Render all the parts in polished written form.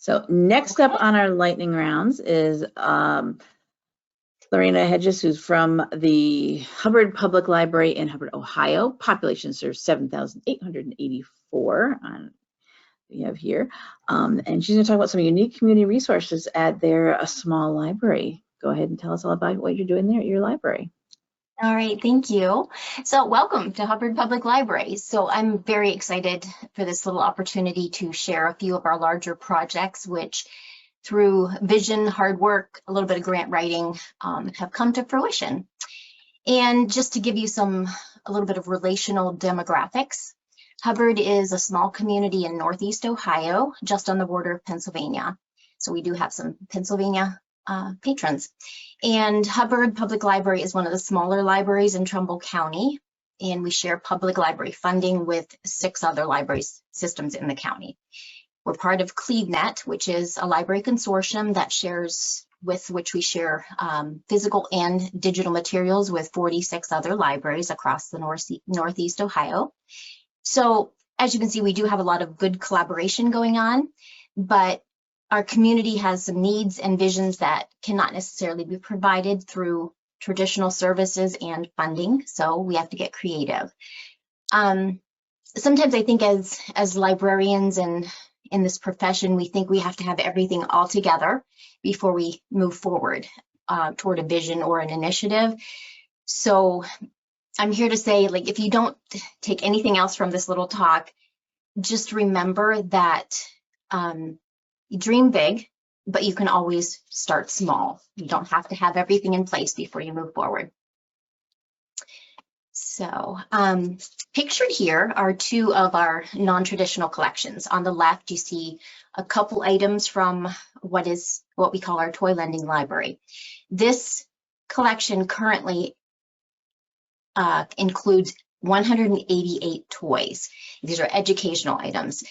So next up on our lightning rounds is Lorena Hegedus, who's from the Hubbard Public Library in Hubbard, Ohio. Population serves 7,884 we have here. And she's going to talk about some unique community resources at their small library. Go ahead and tell us all about what you're doing there at your library. All right, thank you. So welcome to Hubbard Public Library. So I'm very excited for this little opportunity to share a few of our larger projects, which through vision, hard work, a little bit of grant writing, have come to fruition. And just to give you a little bit of relational demographics, Hubbard is a small community in Northeast Ohio, just on the border of Pennsylvania. So we do have some Pennsylvania patrons. And Hubbard Public Library is one of the smaller libraries in Trumbull County, and we share public library funding with 6 other library systems in the county. We're part of CleveNet, which is a library consortium that with which we share physical and digital materials with 46 other libraries across the Northeast Ohio. So as you can see, we do have a lot of good collaboration going on, but our community has some needs and visions that cannot necessarily be provided through traditional services and funding, so we have to get creative. Sometimes I think as librarians and in this profession, we think we have to have everything all together before we move forward toward a vision or an initiative. So I'm here to say, like, if you don't take anything else from this little talk, just remember that you dream big, but you can always start small. You don't have to have everything in place before you move forward. So pictured here are 2 of our non-traditional collections. On the left, you see a couple items from what we call our toy lending library. This collection currently includes 188 toys. These are educational items.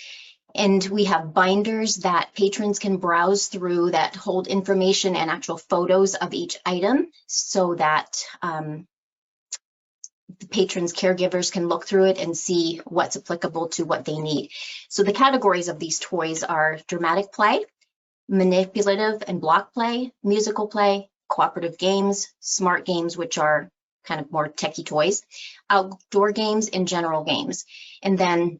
And we have binders that patrons can browse through that hold information and actual photos of each item so that the patrons' caregivers can look through it and see what's applicable to what they need. So the categories of these toys are dramatic play, manipulative and block play, musical play, cooperative games, smart games, which are kind of more techie toys, outdoor games, and general games. And then,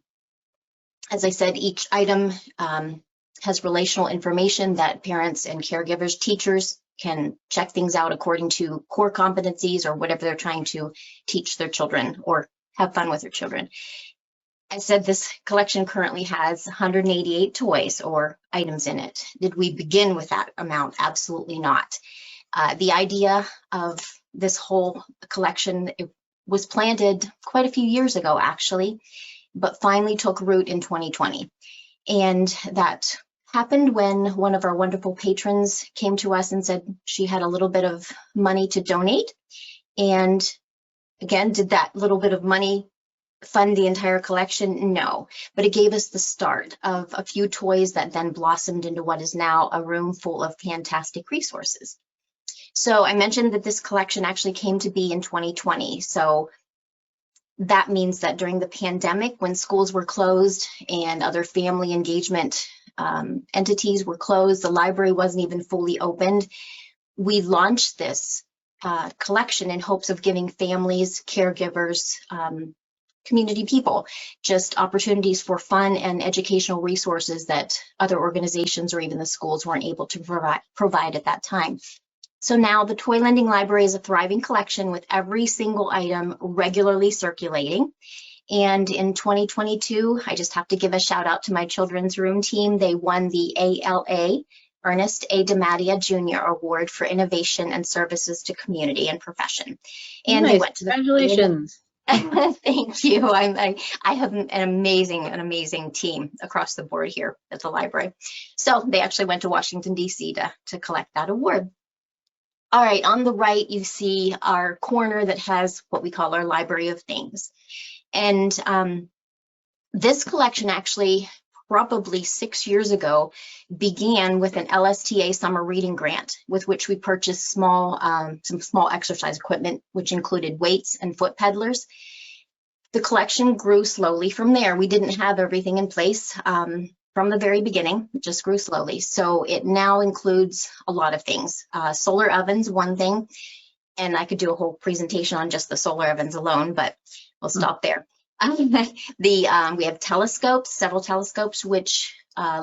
as I said, each item has relational information that parents and caregivers, teachers can check things out according to core competencies or whatever they're trying to teach their children or have fun with their children. I said this collection currently has 188 toys or items in it. Did we begin with that amount? Absolutely not. The idea of this whole collection, it was planted quite a few years ago, actually, but finally took root in 2020. And that happened when one of our wonderful patrons came to us and said she had a little bit of money to donate. And again, did that little bit of money fund the entire collection? No, but it gave us the start of a few toys that then blossomed into what is now a room full of fantastic resources. So I mentioned that this collection actually came to be in 2020. So that means that during the pandemic, when schools were closed and other family engagement entities were closed, the library wasn't even fully opened, we launched this collection in hopes of giving families, caregivers, community people just opportunities for fun and educational resources that other organizations or even the schools weren't able to provide at that time. So now the Toy Lending Library is a thriving collection with every single item regularly circulating. And in 2022, I just have to give a shout out to my children's room team. They won the ALA, Ernest A. DiMattia Jr. Award for Innovation and Services to Community and Profession. And nice. They went to the— Congratulations. Thank you. I have an amazing team across the board here at the library. So they actually went to Washington, D.C. to collect that award. All right, on the right, you see our corner that has what we call our Library of Things. And this collection actually, probably 6 years ago, began with an LSTA summer reading grant with which we purchased some small exercise equipment, which included weights and foot pedalers. The collection grew slowly from there. We didn't have everything in place. from the very beginning. It just grew slowly. So it now includes a lot of things. Solar ovens, one thing, and I could do a whole presentation on just the solar ovens alone, but we'll stop there. We have telescopes, several telescopes, which a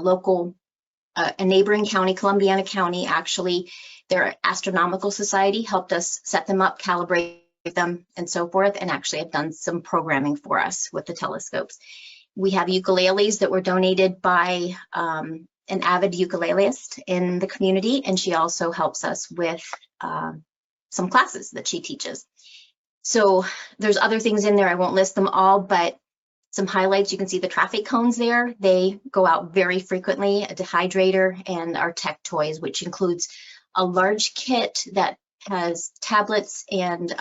neighboring county, Columbiana County, actually, their astronomical society helped us set them up, calibrate them, and so forth, and actually have done some programming for us with the telescopes. We have ukuleles that were donated by an avid ukuleleist in the community, and she also helps us with some classes that she teaches. So there's other things in there. I won't list them all, but some highlights. You can see the traffic cones there. They go out very frequently, a dehydrator, and our tech toys, which includes a large kit that has tablets and,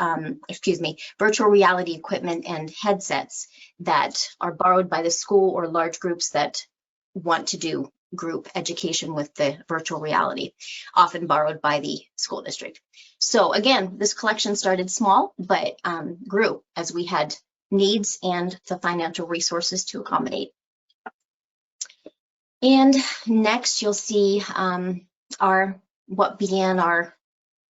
virtual reality equipment and headsets that are borrowed by the school or large groups that want to do group education with the virtual reality, often borrowed by the school district. So again, this collection started small, but grew as we had needs and the financial resources to accommodate. And next you'll see what began our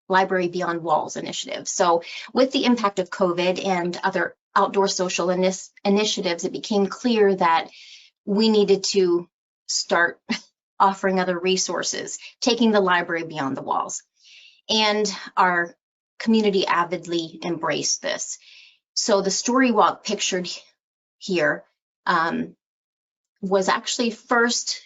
Library Beyond Walls initiative. So with the impact of COVID and other outdoor social initiatives, it became clear that we needed to start offering other resources, taking the library beyond the walls. And our community avidly embraced this. So the story walk pictured here was actually first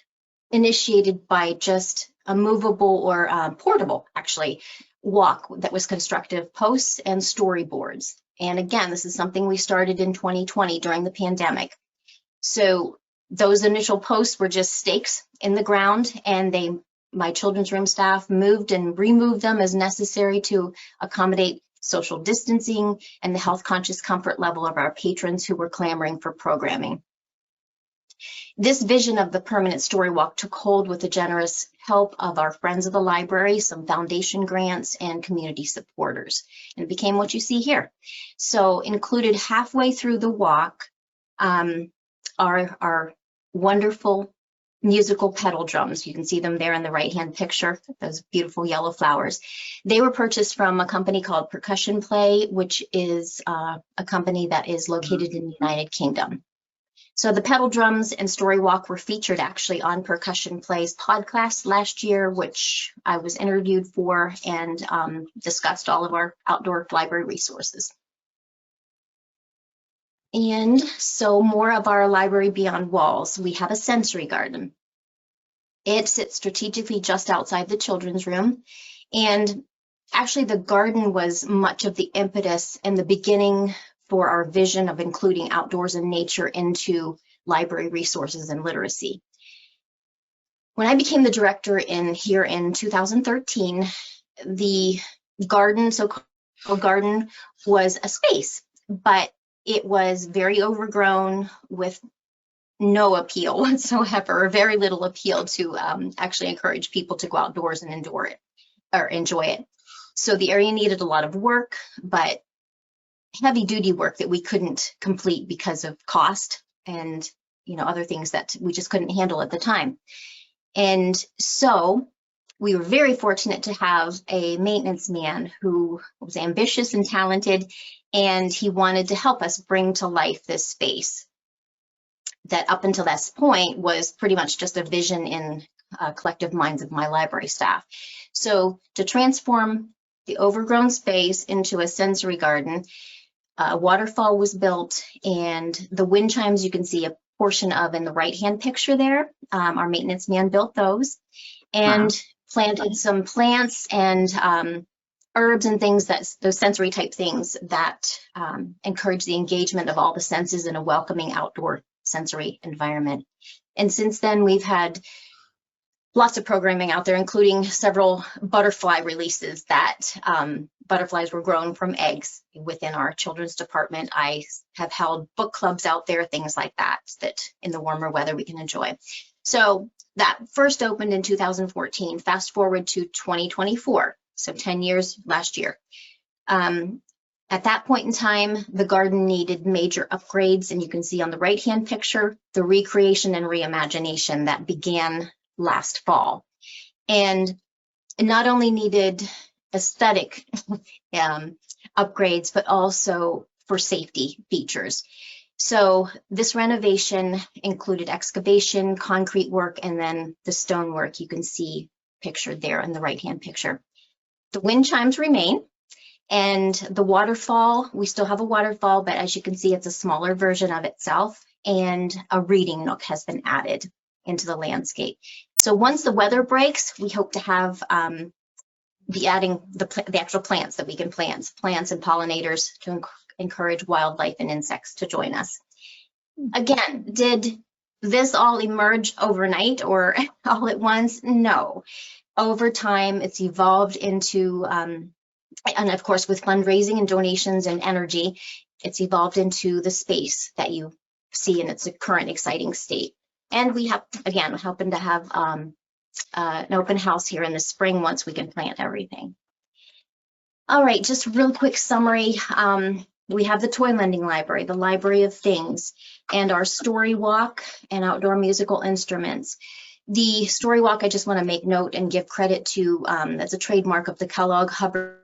initiated by just a movable or portable, actually, walk that was constructed of posts and storyboards. And again, this is something we started in 2020 during the pandemic. So those initial posts were just stakes in the ground, and my children's room staff moved and removed them as necessary to accommodate social distancing and the health conscious comfort level of our patrons who were clamoring for programming. This vision of the permanent story walk took hold with the generous help of our friends of the library, some foundation grants, and community supporters, and it became what you see here. So included halfway through the walk are wonderful musical pedal drums. You can see them there in the right-hand picture, those beautiful yellow flowers. They were purchased from a company called Percussion Play, which is a company that is located in the United Kingdom. So the pedal drums and story walk were featured actually on Percussion Play's podcast last year, which I was interviewed for, and discussed all of our outdoor library resources. And so more of our Library Beyond Walls. We have a sensory garden. It sits strategically just outside the children's room. And actually the garden was much of the impetus and the beginning for our vision of including outdoors and nature into library resources and literacy. When I became the director here in 2013, the garden, so-called garden, was a space, but it was very overgrown with no appeal whatsoever, or very little appeal to actually encourage people to go outdoors and enjoy it. So the area needed a lot of work, but heavy duty work that we couldn't complete because of cost and other things that we just couldn't handle at the time. And so we were very fortunate to have a maintenance man who was ambitious and talented, and he wanted to help us bring to life this space that up until this point was pretty much just a vision in collective minds of my library staff. So to transform the overgrown space into a sensory garden, a waterfall was built, and the wind chimes you can see a portion of in the right-hand picture there. Our maintenance man built those, and planted some plants and herbs and things, those sensory type things that encourage the engagement of all the senses in a welcoming outdoor sensory environment. And since then, we've had lots of programming out there, including several butterfly releases that butterflies were grown from eggs within our children's department. I have held book clubs out there, things like that in the warmer weather we can enjoy. So that first opened in 2014. Fast forward to 2024, so 10 years last year. At that point in time, the garden needed major upgrades, and you can see on the right-hand picture, the recreation and reimagination that began last fall. And it not only needed aesthetic upgrades, but also for safety features. So this renovation included excavation, concrete work, and then the stonework you can see pictured there in the right-hand picture. The wind chimes remain. And the waterfall, we still have a waterfall, but as you can see, it's a smaller version of itself, and a reading nook has been added into the landscape. So once the weather breaks, we hope to have be adding the actual plants that we can plant, plants and pollinators to encourage wildlife and insects to join us. Again, did this all emerge overnight or all at once? No. Over time, it's evolved into and of course, with fundraising and donations and energy, it's evolved into the space that you see in its current exciting state. And we have, again, hoping to have an open house here in the spring once we can plant everything. All right, just real quick summary. We have the Toy Lending Library, the Library of Things, and our Story Walk and outdoor musical instruments. The Story Walk, I just want to make note and give credit to, that's a trademark of the Kellogg Hubbard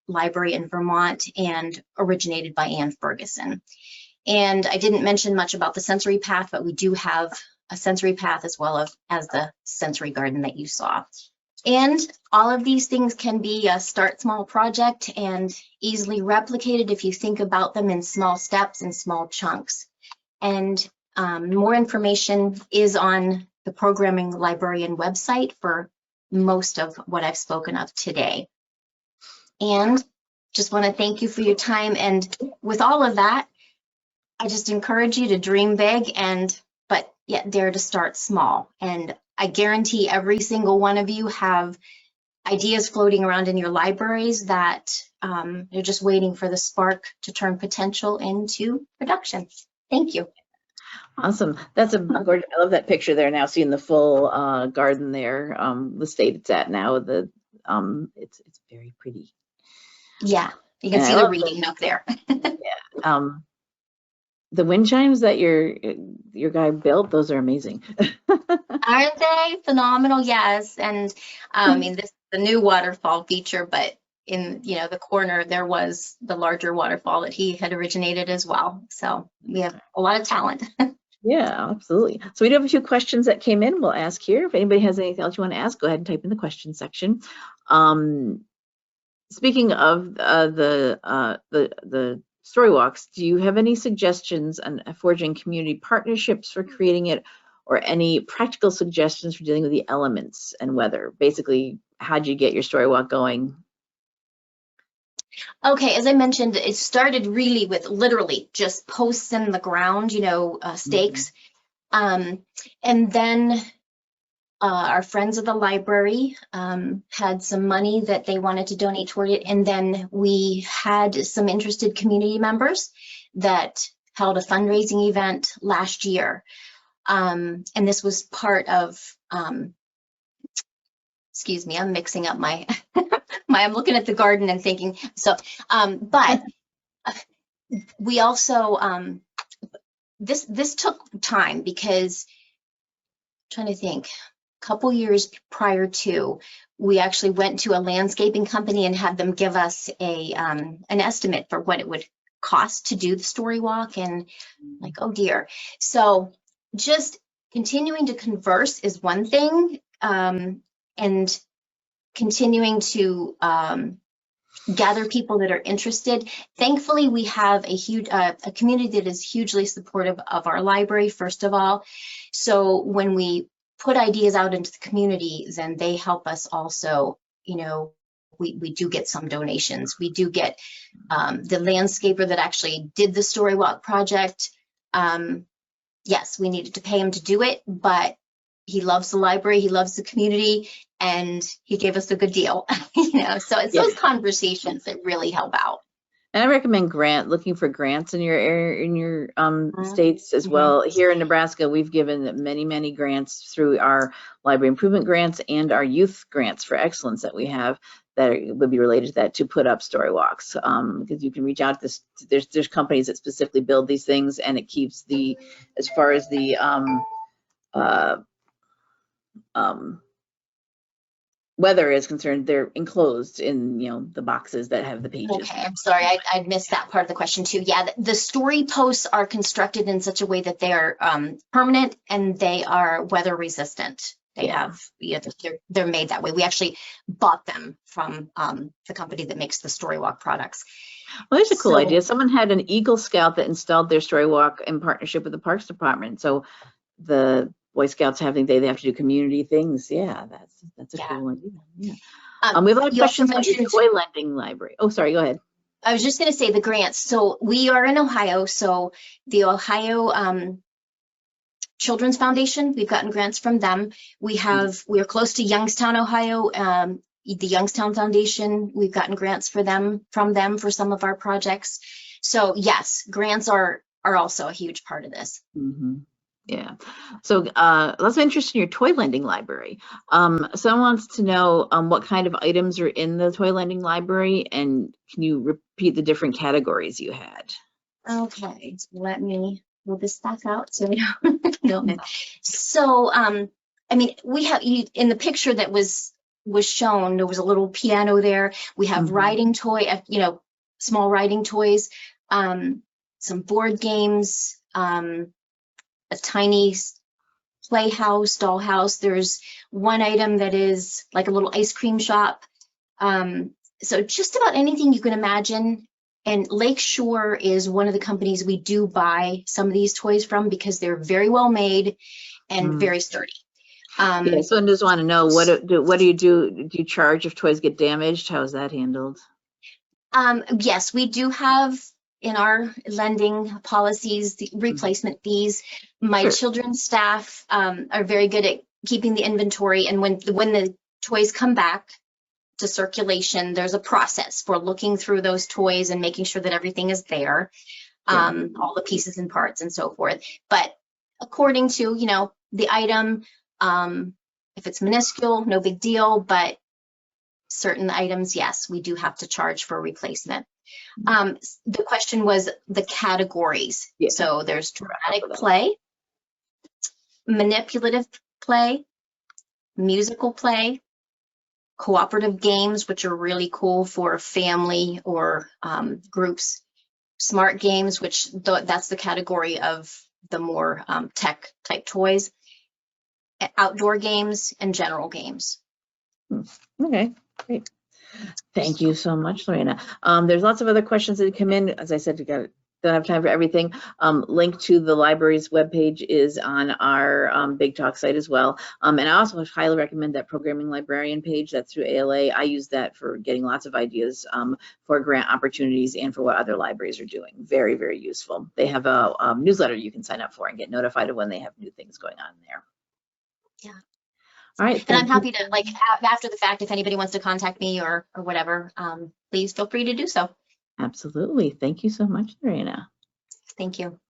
Library in Vermont and originated by Anne Ferguson. And I didn't mention much about the sensory path, but we do have a sensory path as well as the sensory garden that you saw. And all of these things can be a start small project and easily replicated if you think about them in small steps and small chunks. And more information is on the Programming Librarian website for most of what I've spoken of today. And just want to thank you for your time. And with all of that, I just encourage you to dream big, but yet dare to start small. And I guarantee every single one of you have ideas floating around in your libraries that you're just waiting for the spark to turn potential into production. Thank you. Awesome. That's a gorgeous. I love that picture there now, seeing the full garden there, the state it's at now. It's very pretty. Yeah, you can see the reading nook there. Yeah. The wind chimes that your guy built, those are amazing. Aren't they phenomenal? Yes. And I mean, this is the new waterfall feature, but in the corner there was the larger waterfall that he had originated as well. So we have a lot of talent. Yeah, absolutely. So we do have a few questions that came in. We'll ask here. If anybody has anything else you want to ask, go ahead and type in the question section. Speaking of the story walks, do you have any suggestions on forging community partnerships for creating it, or any practical suggestions for dealing with the elements and weather? Basically, how'd you get your story walk going? Okay, as I mentioned, it started really with literally just posts in the ground, stakes. And then our friends at the library had some money that they wanted to donate toward it. And then we had some interested community members that held a fundraising event last year. And this was part of, excuse me, I'm mixing up my, I'm looking at the garden and thinking, so, but we also, this took time because, I'm trying to think, a couple years prior to, we actually went to a landscaping company and had them give us an estimate for what it would cost to do the story walk, and like, oh dear. So just continuing to converse is one thing, and continuing to gather people that are interested. Thankfully, we have a huge a community that is hugely supportive of our library, first of all. So when we put ideas out into the community, then they help us also, we do get some donations. We do get the landscaper that actually did the story walk project. Yes, we needed to pay him to do it, but he loves the library, he loves the community, and he gave us a good deal. So it's those conversations that really help out. And I recommend looking for grants in your area, in your states as Mhm. well. Here in Nebraska, we've given many grants through our library improvement grants and our youth grants for excellence that we have that would be related to that, to put up story walks. Because you can reach out to there's companies that specifically build these things, and it keeps the, as far as the weather is concerned, they're enclosed in, the boxes that have the pages. Okay, I'm sorry, I missed that part of the question too. Yeah, the story posts are constructed in such a way that they are permanent and they are weather resistant. They have, they're made that way. We actually bought them from the company that makes the Storywalk products. Well, that's a cool idea. Someone had an Eagle Scout that installed their Storywalk in partnership with the Parks Department. So the Boy Scouts they have to do community things. Yeah, that's a cool idea. Yeah. We have a lot of questions on your toy lending library. Oh, sorry, go ahead. I was just going to say the grants. So we are in Ohio. So the Ohio Children's Foundation, we've gotten grants from them. We are close to Youngstown, Ohio. The Youngstown Foundation, we've gotten grants from them for some of our projects. So yes, grants are also a huge part of this. Mm-hmm. Yeah. So lots of interest in your toy lending library. Someone wants to know what kind of items are in the toy lending library, and can you repeat the different categories you had? Okay, let me pull this back out so we don't know. So, I mean, we have, in the picture that was shown, there was a little piano there. We have writing toy, small writing toys, some board games, a tiny playhouse, dollhouse. There's one item that is like a little ice cream shop. So just about anything you can imagine. And Lakeshore is one of the companies we do buy some of these toys from because they're very well made and very sturdy. Yeah, someone just want to know, what do you do? Do you charge if toys get damaged? How is that handled? Yes, we do have in our lending policies the replacement fees. My children's staff are very good at keeping the inventory, and when the toys come back to circulation, there's a process for looking through those toys and making sure that everything is there, all the pieces and parts and so forth. But according to the item, if it's minuscule, no big deal, but certain items, yes, we do have to charge for replacement. The question was the categories. So there's dramatic play, manipulative play, musical play, cooperative games, which are really cool for family or groups, smart games, which that's the category of the more tech type toys, outdoor games, and general games. Okay, great. Thank you so much, Lorena. There's lots of other questions that come in. As I said, don't have time for everything. Link to the library's webpage is on our Big Talk site as well. And I also highly recommend that programming librarian page. That's through ALA. I use that for getting lots of ideas for grant opportunities and for what other libraries are doing. Very, very useful. They have a newsletter you can sign up for and get notified of when they have new things going on there. Yeah. All right. And I'm happy to, after the fact, if anybody wants to contact me or whatever, please feel free to do so. Absolutely. Thank you so much, Lorena. Thank you.